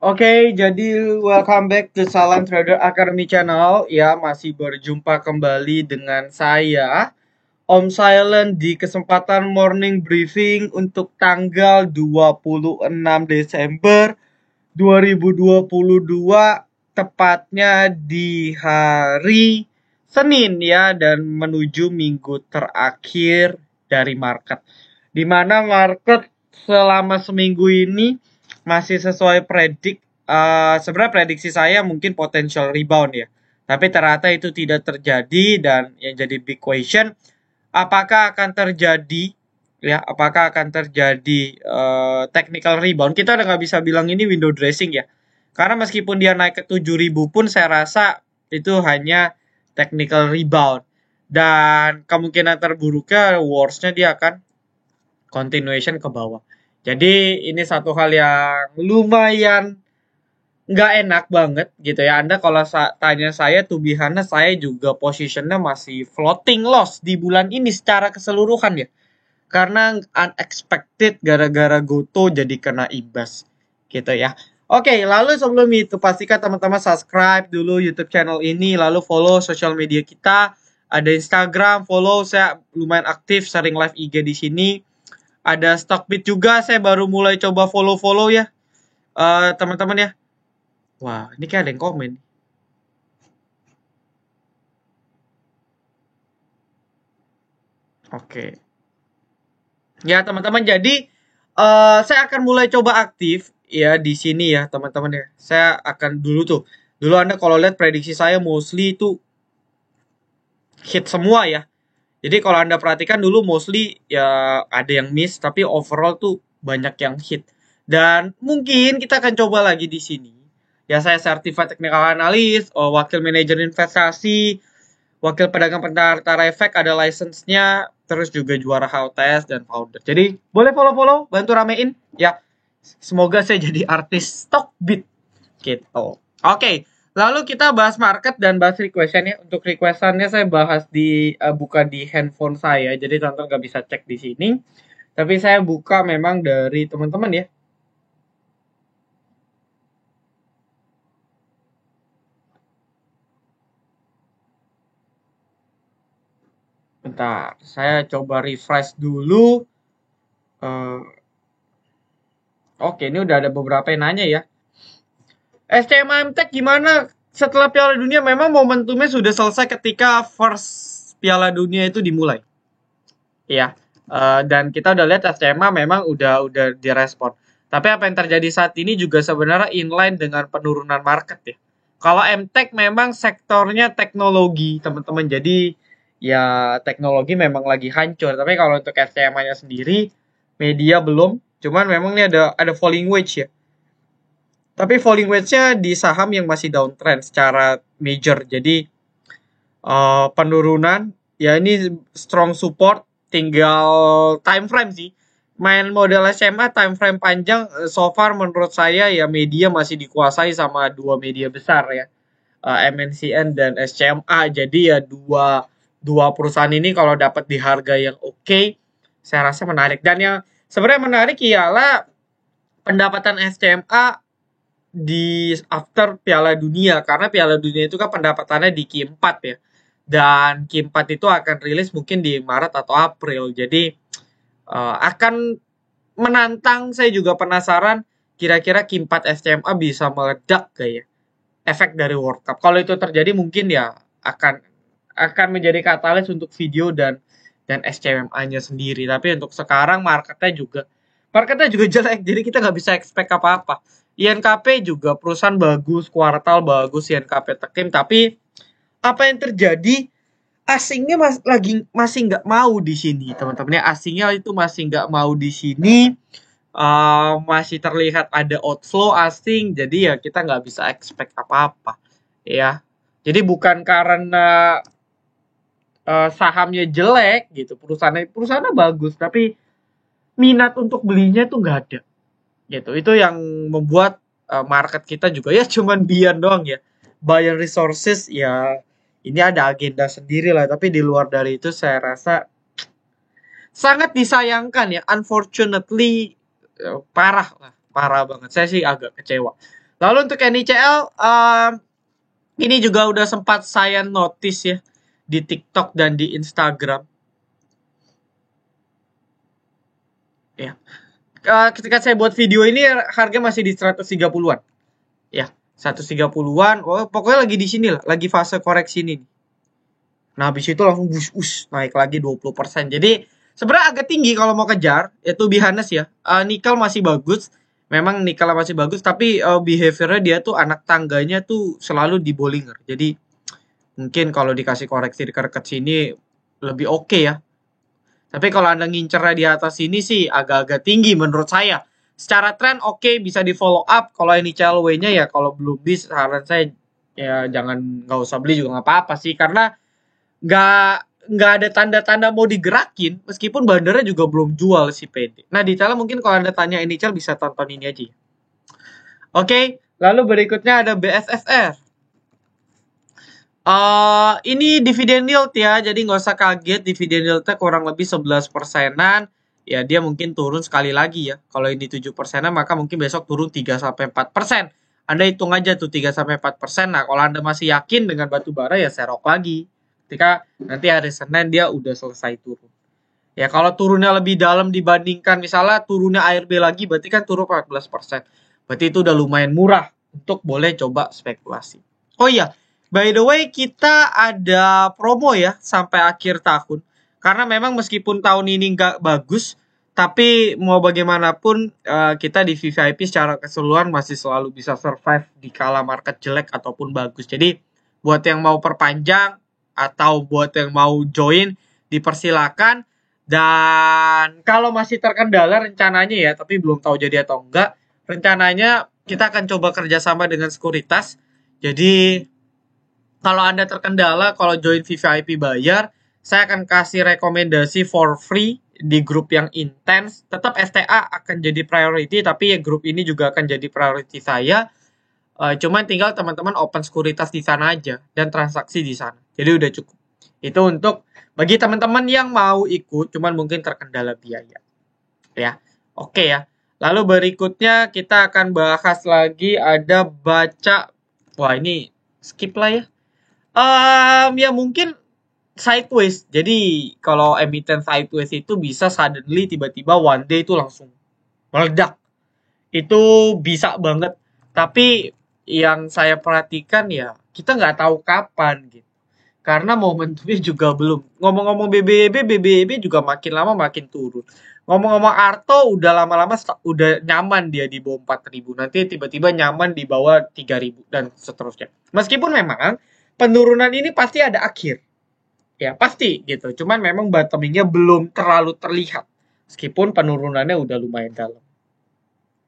Oke, jadi welcome back to Salam Trader Academy Channel. Ya, masih berjumpa kembali dengan saya, Om Silent, di kesempatan morning briefing untuk tanggal 26 Desember 2022, tepatnya di hari Senin ya, dan menuju minggu terakhir dari market. Di mana market selama seminggu ini masih sesuai sebenarnya prediksi saya mungkin potential rebound ya. Tapi ternyata itu tidak terjadi, dan yang jadi big question, apakah akan terjadi technical rebound. Kita udah nggak bisa bilang ini window dressing ya. Karena meskipun dia naik ke 7.000 pun saya rasa itu hanya technical rebound. Dan kemungkinan terburuknya, worst-nya dia akan continuation ke bawah. Jadi ini satu hal yang lumayan nggak enak banget gitu ya. Anda kalau tanya saya, to be honest, saya juga positionnya masih floating loss di bulan ini secara keseluruhan ya. Karena unexpected gara-gara Goto jadi kena imbas gitu ya. Oke, lalu sebelum itu pastikan teman-teman subscribe dulu YouTube channel ini, lalu follow sosial media kita. Ada Instagram, follow, saya lumayan aktif sering live IG di sini. Ada Stockbit juga, saya baru mulai coba follow-follow ya, teman-teman ya. Wah, ini kayak ada yang komen. Oke. Ya, teman-teman, jadi saya akan mulai coba aktif ya di sini ya, teman-teman ya. Saya akan dulu Anda kalau lihat prediksi saya mostly itu hit semua ya. Jadi kalau Anda perhatikan dulu mostly ya ada yang miss, tapi overall tuh banyak yang hit. Dan mungkin kita akan coba lagi di sini. Ya, saya certified technical analyst, wakil manajer investasi, wakil pedagang pentara efek, ada license-nya, terus juga juara HOTS dan founder. Jadi boleh follow-follow, bantu ramein ya. Semoga saya jadi artis Stockbit gitu. Oke, lalu kita bahas market dan bahas requestan ya. Untuk requestannya saya bahas buka di handphone saya, jadi teman-teman nggak bisa cek di sini. Tapi saya buka memang dari teman-teman ya. Bentar, saya coba refresh dulu. Oke, ini udah ada beberapa yang nanya ya. SCM Tech gimana setelah Piala Dunia? Memang momentumnya sudah selesai ketika first Piala Dunia itu dimulai. Ya, dan kita udah lihat SCMA memang udah direspon. Tapi apa yang terjadi saat ini juga sebenarnya inline dengan penurunan market ya. Kalau MTech memang sektornya teknologi, teman-teman. Jadi ya teknologi memang lagi hancur. Tapi kalau untuk SCMA-nya sendiri, media belum. Cuman memang ini ada falling wedge ya. Tapi falling wedge-nya di saham yang masih downtrend secara major. Jadi penurunan ya, ini strong support, tinggal time frame sih. Main model SMA time frame panjang, so far menurut saya ya media masih dikuasai sama dua media besar ya, MNCN dan SCMA. Jadi ya dua perusahaan ini kalau dapat di harga yang oke, saya rasa menarik. Dan yang sebenarnya menarik ialah pendapatan SCMA di after Piala Dunia, karena Piala Dunia itu kan pendapatannya di Q4 ya, dan Q4 itu akan rilis mungkin di Maret atau April. Jadi akan menantang. Saya juga penasaran kira-kira Q4 SCMA bisa meledak kayak efek dari World Cup. Kalau itu terjadi mungkin ya akan menjadi katalis untuk video dan SCMA-nya sendiri. Tapi untuk sekarang marketnya juga jelek, jadi kita nggak bisa expect apa-apa. INKP juga perusahaan bagus, kuartal bagus, INKP Tekim, tapi apa yang terjadi, asingnya masih nggak mau di sini, teman-teman ya. Asingnya itu masih nggak mau di sini. Masih terlihat ada outflow asing, jadi ya kita nggak bisa expect apa-apa ya. Jadi bukan karena sahamnya jelek gitu, perusahaannya bagus, tapi minat untuk belinya tuh nggak ada gitu. Itu yang membuat market kita juga ya cuman bian doang ya, buy and resources ya. Ini ada agenda sendiri lah, tapi di luar dari itu saya rasa sangat disayangkan ya, unfortunately. Parah banget, saya sih agak kecewa. Lalu untuk NICL, ini juga udah sempat saya notice ya di TikTok dan di Instagram. Ya, ketika saya buat video ini harga masih di 130-an. Ya, 130-an. Oh, pokoknya lagi di sini lah, lagi fase koreksi ini. Nah, habis itu langsung naik lagi 20%. Jadi, sebenarnya agak tinggi kalau mau kejar, itu Bihanes ya. Nikel masih bagus. Memang nikel masih bagus, tapi behaviornya dia tuh anak tangganya tuh selalu di Bollinger. Jadi, mungkin kalau dikasih koreksi dekat sini lebih oke ya. Tapi kalau Anda ngincernya di atas ini sih agak-agak tinggi menurut saya. Secara tren oke, bisa di follow up. Kalau ini CLW-nya ya kalau belum bis saran saya ya nggak usah beli juga nggak apa-apa sih, karena nggak nggak ada tanda-tanda mau digerakin meskipun bandarnya juga belum jual si PD. Nah detailnya mungkin kalau Anda tanya Initial bisa tonton ini aja. Oke, lalu berikutnya ada BSSR. Ini dividen yield ya, jadi nggak usah kaget, dividen yieldnya kurang lebih 11%-an. Ya, dia mungkin turun sekali lagi ya. Kalau ini 7%-an, maka mungkin besok turun 3-4%. Anda hitung aja tuh 3-4%. Nah, kalau Anda masih yakin dengan batu bara, ya serok lagi. Ketika nanti hari Senin dia udah selesai turun. Ya, kalau turunnya lebih dalam dibandingkan misalnya turunnya ARB lagi, berarti kan turun 14%. Berarti itu udah lumayan murah untuk boleh coba spekulasi. Oh iya, by the way, kita ada promo ya sampai akhir tahun. Karena memang meskipun tahun ini nggak bagus, tapi mau bagaimanapun kita di VVIP secara keseluruhan masih selalu bisa survive di kala market jelek ataupun bagus. Jadi buat yang mau perpanjang atau buat yang mau join, dipersilakan. Dan kalau masih terkendala rencananya ya, tapi belum tahu jadi atau enggak, rencananya kita akan coba kerjasama dengan Sekuritas. Jadi kalau Anda terkendala, kalau join VVIP bayar, saya akan kasih rekomendasi for free di grup yang intens. Tetap STA akan jadi priority, tapi ya grup ini juga akan jadi priority saya. Cuman tinggal teman-teman open sekuritas di sana aja dan transaksi di sana. Jadi udah cukup. Itu untuk bagi teman-teman yang mau ikut, cuman mungkin terkendala biaya. Ya, oke ya. Lalu berikutnya kita akan bahas lagi ada baca. Wah ini skip lah ya. Ya mungkin sideways. Jadi kalau emiten sideways itu bisa suddenly tiba-tiba one day itu langsung meledak. Itu bisa banget. Tapi yang saya perhatikan ya kita nggak tahu kapan gitu. Karena momentumnya juga belum. Ngomong-ngomong BBB juga makin lama makin turun. Ngomong-ngomong Arto udah lama-lama udah nyaman dia di bawah 4.000. Nanti tiba-tiba nyaman di bawah 3.000 dan seterusnya. Meskipun memang penurunan ini pasti ada akhir. Ya, pasti gitu. Cuman memang bottomingnya belum terlalu terlihat. Meskipun penurunannya udah lumayan dalam.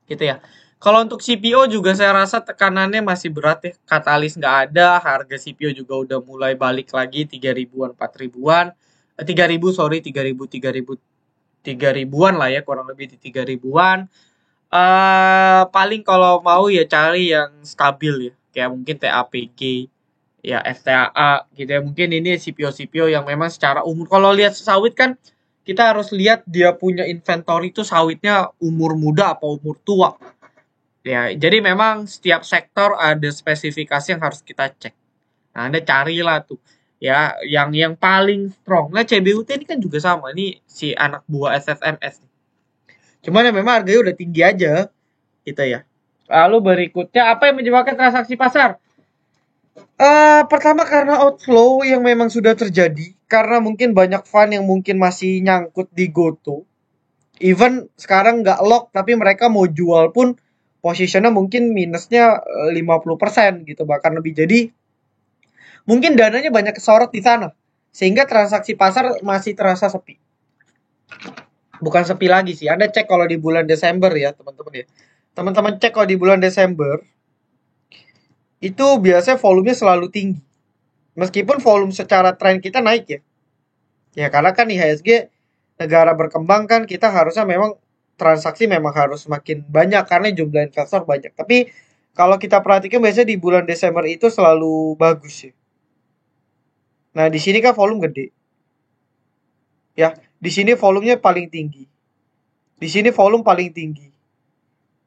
Gitu ya. Kalau untuk CPO juga saya rasa tekanannya masih berat ya. Katalis nggak ada, harga CPO juga udah mulai balik lagi 3.000-an, 4.000-an. 3.000, sorry, 3.000, 3.000, 3.000-an lah ya, kurang lebih di 3.000-an. Paling kalau mau ya cari yang stabil ya. Kayak mungkin TAPG, ya FTAA gitu ya. Mungkin ini CPO-CPO yang memang secara umur. Kalau lihat sawit kan kita harus lihat dia punya inventory itu sawitnya umur muda apa umur tua. Ya, jadi memang setiap sektor ada spesifikasi yang harus kita cek. Nah, Anda carilah tuh ya yang paling strong. Nah, CBUT ini kan juga sama. Ini si anak buah SSMS. Cuman ya memang harganya udah tinggi aja gitu ya. Lalu berikutnya apa yang menyebabkan transaksi pasar? Pertama karena outflow yang memang sudah terjadi. Karena mungkin banyak fund yang mungkin masih nyangkut di Goto. Even sekarang nggak lock, tapi mereka mau jual pun posisinya mungkin minusnya 50% gitu, bahkan lebih. Jadi mungkin dananya banyak kesorot di sana. Sehingga transaksi pasar masih terasa sepi. Bukan sepi lagi sih. Anda cek kalau di bulan Desember ya, teman-teman ya. Teman-teman cek kalau di bulan Desember itu biasanya volumenya selalu tinggi. Meskipun volume secara tren kita naik ya. Ya karena kan IHSG negara berkembang kan kita harusnya memang transaksi memang harus makin banyak karena jumlah investor banyak. Tapi kalau kita perhatikan biasanya di bulan Desember itu selalu bagus ya. Nah, di sini kan volume gede. Ya, di sini volumenya paling tinggi. Di sini volume paling tinggi.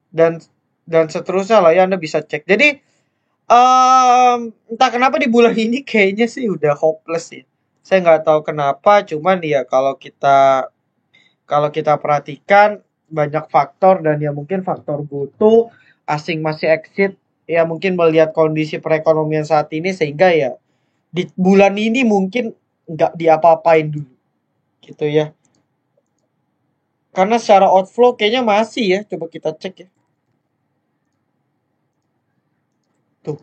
Dan dan seterusnya lah ya, Anda bisa cek. Jadi entah kenapa di bulan ini kayaknya sih udah hopeless ya. Saya nggak tahu kenapa, cuman ya kalau kita perhatikan banyak faktor, dan ya mungkin faktor GoTo, asing masih exit, ya mungkin melihat kondisi perekonomian saat ini sehingga ya di bulan ini mungkin nggak diapa-apain dulu gitu ya. Karena secara outflow kayaknya masih ya, coba kita cek ya. Tuh.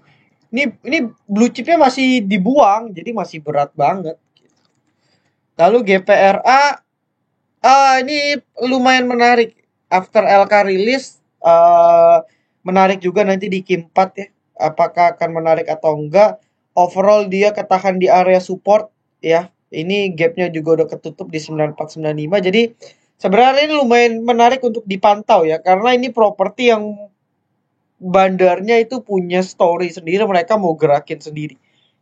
Ini blue chipnya masih dibuang, jadi masih berat banget. Lalu GPRA, ini lumayan menarik. After LK rilis, menarik juga nanti di Q4 ya. Apakah akan menarik atau enggak? Overall dia ketahan di area support ya. Ini gapnya juga udah ketutup di 9495. Jadi sebenarnya ini lumayan menarik untuk dipantau ya. Karena ini properti yang bandarnya itu punya story sendiri, mereka mau gerakin sendiri.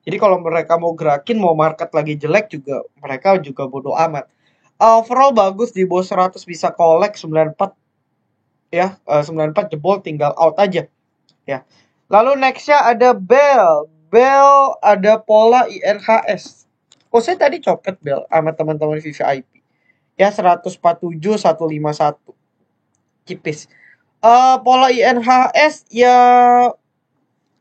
Jadi kalau mereka mau gerakin, mau market lagi jelek juga, mereka juga bodo amat. Overall bagus, di bawah 100 bisa collect 94 ya, 94 jebol tinggal out aja ya. Lalu nextnya ada Bell. Bell ada pola INHS. Oh, saya tadi copet Bell sama teman-teman VVIP. Ya 147 151. Tipis. Pola INHS ya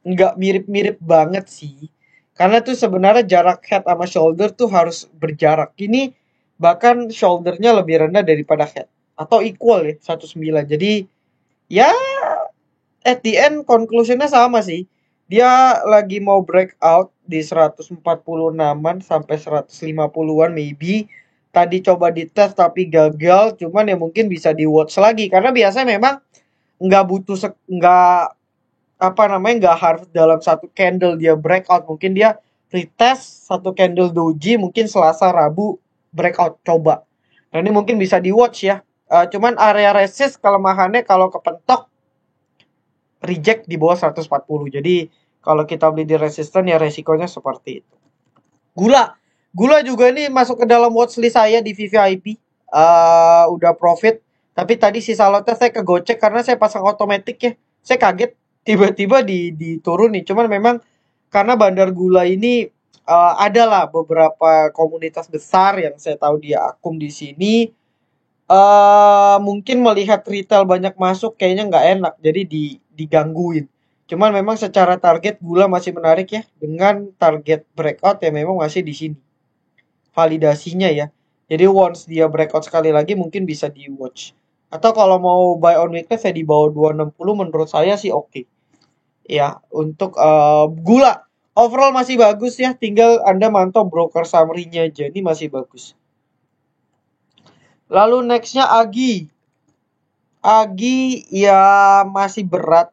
nggak mirip-mirip banget sih. Karena tuh sebenarnya jarak head sama shoulder tuh harus berjarak. Ini bahkan shouldernya lebih rendah daripada head. Atau equal ya, 19. Jadi ya at the end conclusionnya sama sih. Dia lagi mau breakout di 146-an sampai 150-an maybe. Tadi coba dites tapi gagal. Cuman ya mungkin bisa di watch lagi. Karena biasanya memang nggak butuh nggak apa namanya, nggak harus dalam satu candle dia breakout, mungkin dia retest satu candle doji, mungkin Selasa Rabu breakout coba. Nah ini mungkin bisa di watch ya. Cuman area resist kelemahannya kalau kepentok reject di bawah 140. Jadi kalau kita beli di resisten ya resikonya seperti itu. Gula juga ini masuk ke dalam watchlist saya di VVIP. Udah profit, tapi tadi sisa lotnya saya kegocek karena saya pasang otomatis ya. Saya kaget tiba-tiba diturun nih. Cuman memang karena bandar gula ini adalah beberapa komunitas besar yang saya tahu dia akum di sini. Mungkin melihat retail banyak masuk kayaknya nggak enak, jadi digangguin. Cuman memang secara target gula masih menarik ya, dengan target breakout ya memang masih di sini validasinya ya. Jadi once dia breakout sekali lagi mungkin bisa di watch. Atau kalau mau buy on weakness saya di bawah 260 menurut saya sih oke. Ya, untuk gula overall masih bagus ya, tinggal Anda mantau broker summary-nya aja, ini masih bagus. Lalu nextnya Agi. Agi ya masih berat,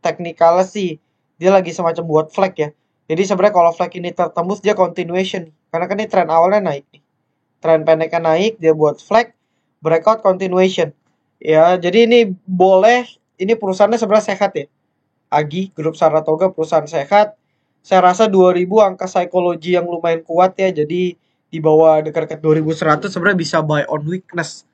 teknikalnya sih dia lagi semacam buat flag ya. Jadi sebenarnya kalau flag ini tertembus dia continuation, karena kan ini tren awalnya naik nih. Tren pendeknya naik, dia buat flag, breakout continuation. Ya, jadi ini boleh, ini perusahaannya sebenarnya sehat ya. Agi, Grup Saratoga perusahaan sehat. Saya rasa 2000 angka psikologi yang lumayan kuat ya. Jadi di bawah dekat-dekat 2100 sebenarnya bisa buy on weakness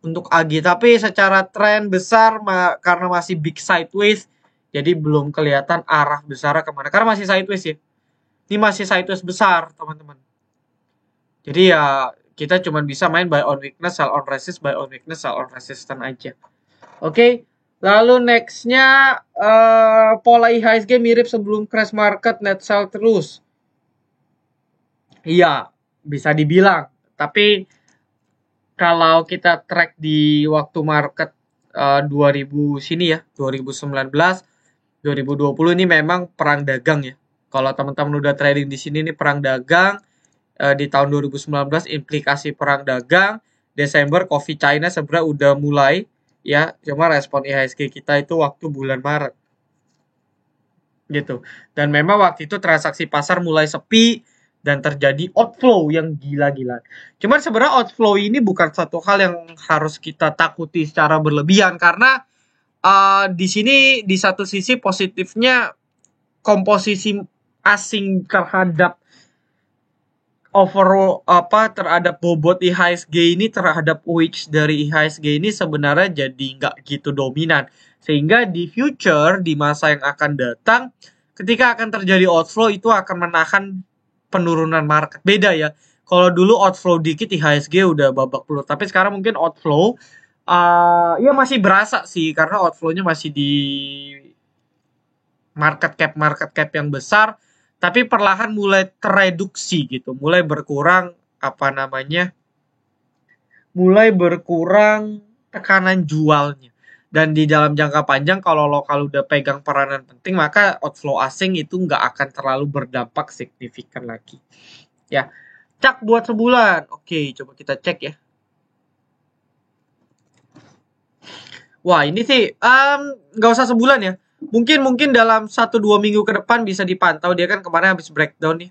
untuk Agi. Tapi secara tren besar karena masih big sideways, jadi belum kelihatan arah besarnya kemana. Karena masih sideways ya. Ini masih sideways besar teman-teman. Jadi ya kita cuma bisa main buy on weakness, sell on resist, buy on weakness, sell on resistance aja. Oke. Lalu nextnya pola IHSG mirip sebelum crash market, net sell terus. Iya, bisa dibilang. Tapi kalau kita track di waktu market 2000 sini ya, 2019, 2020 ini memang perang dagang ya. Kalau teman-teman udah trading di sini ini perang dagang. Di tahun 2019 implikasi perang dagang. Desember Covid China sebenarnya udah mulai ya, cuma respon IHSG kita itu waktu bulan Maret gitu. Dan memang waktu itu transaksi pasar mulai sepi dan terjadi outflow yang gila-gilaan. Cuman sebenarnya outflow ini bukan satu hal yang harus kita takuti secara berlebihan, karena di sini di satu sisi positifnya komposisi asing terhadap over terhadap bobot IHSG ini terhadap wedge dari IHSG ini sebenarnya jadi nggak gitu dominan, sehingga di future di masa yang akan datang ketika akan terjadi outflow itu akan menahan penurunan market. Beda ya, kalau dulu outflow dikit IHSG udah babak belur, tapi sekarang mungkin outflow ya masih berasa sih karena outflow-nya masih di market cap yang besar, tapi perlahan mulai tereduksi gitu, mulai berkurang mulai berkurang tekanan jualnya. Dan di dalam jangka panjang kalau lokal udah pegang peranan penting, maka outflow asing itu nggak akan terlalu berdampak signifikan lagi. Ya, cak buat sebulan. Oke, coba kita cek ya. Wah, ini sih nggak usah sebulan ya. Mungkin dalam 1-2 minggu ke depan bisa dipantau. Dia kan kemarin habis breakdown nih.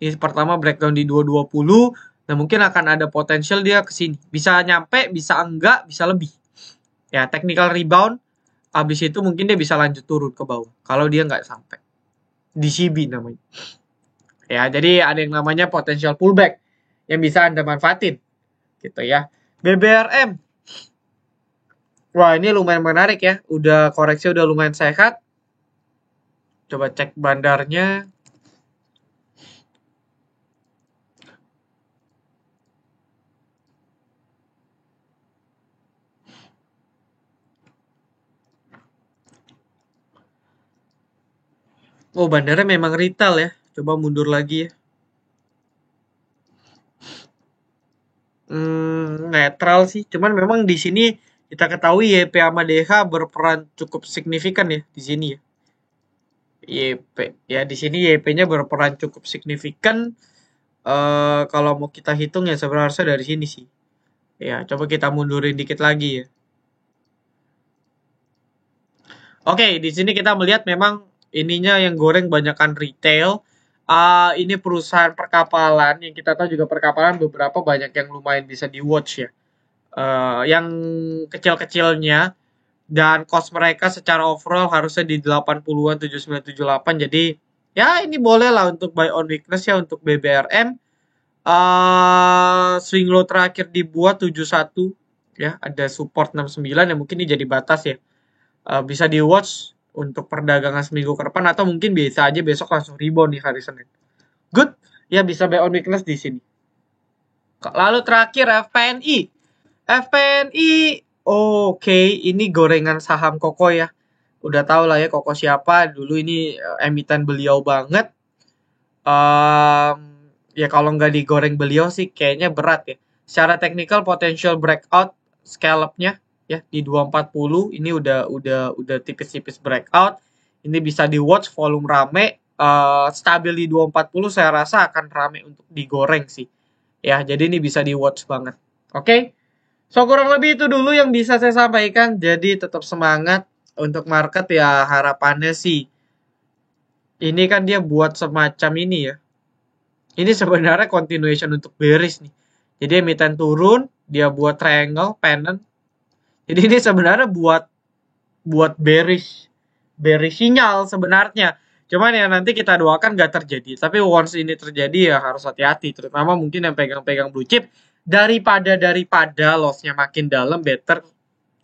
Ini pertama breakdown di 220. Nah, mungkin akan ada potensial dia ke sini. Bisa nyampe, bisa enggak, bisa lebih. Ya, technical rebound. Habis itu mungkin dia bisa lanjut turun ke bawah. Kalau dia nggak sampai. DCB namanya. Ya, jadi ada yang namanya potential pullback. Yang bisa Anda manfaatin. Gitu ya. BBRM. Wah, ini lumayan menarik ya. Udah koreksi udah lumayan sehat. Coba cek bandarnya. Oh, bandarnya memang retail ya. Coba mundur lagi ya. Netral sih. Cuman memang di sini kita ketahui YP sama DH berperan cukup signifikan ya di sini ya. YP ya di sini YP-nya berperan cukup signifikan. Kalau mau kita hitung ya sebenarnya dari sini sih. Ya, coba kita mundurin dikit lagi ya. Oke, di sini kita melihat memang ininya yang goreng banyakkan retail. Ini perusahaan perkapalan yang kita tahu juga perkapalan beberapa banyak yang lumayan bisa di watch ya. Yang kecil-kecilnya dan cost mereka secara overall harusnya di 80-an 7978. Jadi ya ini boleh lah untuk buy on weakness ya untuk BBRM. Swing low terakhir dibuat 71 ya, ada support 69 ya, mungkin ini jadi batas ya. Bisa di watch untuk perdagangan seminggu ke depan atau mungkin bisa aja besok langsung rebound di hari Senin. Good ya, bisa buy on weakness di sini. Lalu terakhir FPNI. FPNI oke, ini gorengan saham Koko ya. Udah tau lah ya Koko siapa. Dulu ini emiten beliau banget. Ya kalau nggak digoreng beliau sih kayaknya berat ya. Secara teknikal potential breakout scallop-nya ya di 240 ini udah tipis-tipis breakout. Ini bisa di watch, volume rame, stabil di 240 saya rasa akan rame untuk digoreng sih. Ya, jadi ini bisa di watch banget. Oke. So kurang lebih itu dulu yang bisa saya sampaikan. Jadi tetap semangat untuk market ya, harapannya sih. Ini kan dia buat semacam ini ya. Ini sebenarnya continuation untuk bearish nih. Jadi emiten turun, dia buat triangle, pennant. Jadi ini sebenarnya buat bearish sinyal sebenarnya. Cuman ya nanti kita doakan gak terjadi. Tapi once ini terjadi ya harus hati-hati. Terutama mungkin yang pegang-pegang blue chip. Daripada lossnya makin dalam, better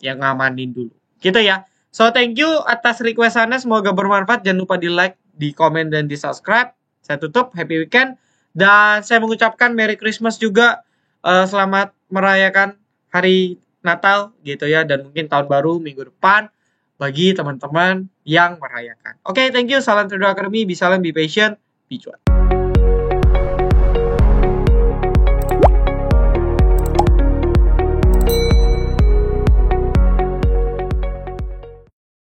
yang ngamanin dulu. Gitu ya. So thank you atas requestannya. Semoga bermanfaat. Jangan lupa di like, di komen, dan di subscribe. Saya tutup. Happy weekend. Dan saya mengucapkan Merry Christmas juga. Selamat merayakan hari Natal gitu ya. Dan mungkin tahun baru minggu depan bagi teman-teman yang merayakan. Oke, thank you. Salam Trader Academy. Be silent, be patient, be cuan.